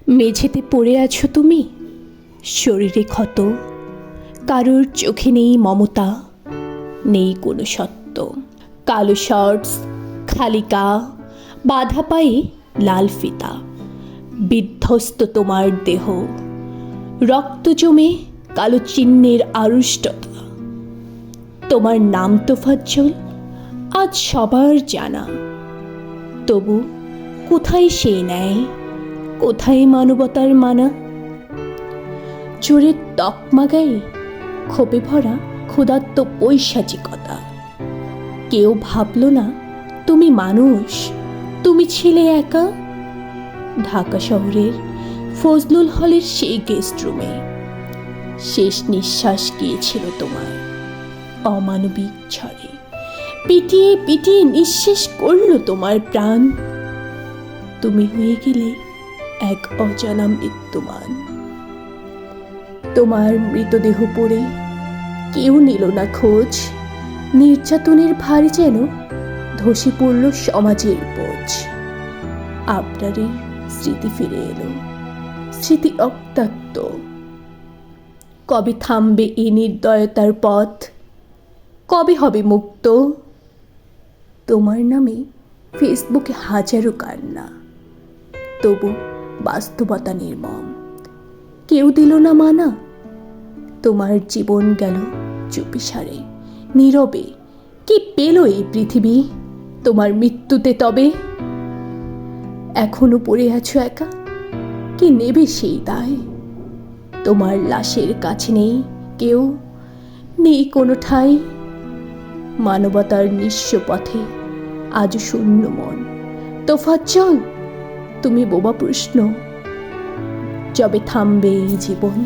মেঝেতে পড়ে আছো তুমি, শরীরে ক্ষত, কারোর চোখে নেই মমতা, নেই কোনো সত্য। কালো শর্টস, খালিকা, বাঁধা পায়ে লাল ফিতা, বিধ্বস্ত তোমার দেহ, রক্ত জমে কালো চিহ্নের আড়ষ্টতা। তোমার নাম তোফাজ্জল আজ সবার জানা, তবু কোথায় সেই ন্যায়, কোথায় মানবতার মানা? চোরের তকমা গায়ে ক্ষোভে ভরা ক্ষুধার্ত পৈশাচিকতা। কেউ ভাবল না তুমি মানুষ, তুমি ছিলে একা। ঢাকা শহরের ফজলুল হলের সেই গেস্ট রুমে শেষ নিঃশ্বাস গিয়েছিল তোমার অমানবিক ঝড়ে। পিটিয়ে পিটিয়ে নিঃশেষ করলো তোমার প্রাণ। তুমি হয়ে গেলে এক অজানা মৃত্যুমান। তোমার মৃতদেহ পড়ে কেউ নিল না খোঁজ। নির্যাতনের ভার যেন ধসে পড়ল সমাজের বোঝ। আপনারই স্মৃতি ফিরে এলো, স্মৃতি রক্তাক্ত। কবে থামবে এই নির্দয়তার পথ? কবে হবে মুক্ত? তোমার নামে ফেসবুকে হাজারো কান্না, তবু বাস্তবতা নির্মম। কেউ দিল না মানা। তোমার জীবন গেল চুপিসারে, নীরবে। কি পেল এই পৃথিবী তোমার মৃত্যুতে তবে? এখনো পড়ে আছো একা, কি নেবে সেই দায়? তোমার লাশের কাছে নেই কেউ, নেই কোনো ঠাঁই। মানবতার নিঃস্ব পথে আজ শূন্য মন। তোফাজ্জল, তুমি বোবা প্রশ্ন, যবে থামবে এই জীবন?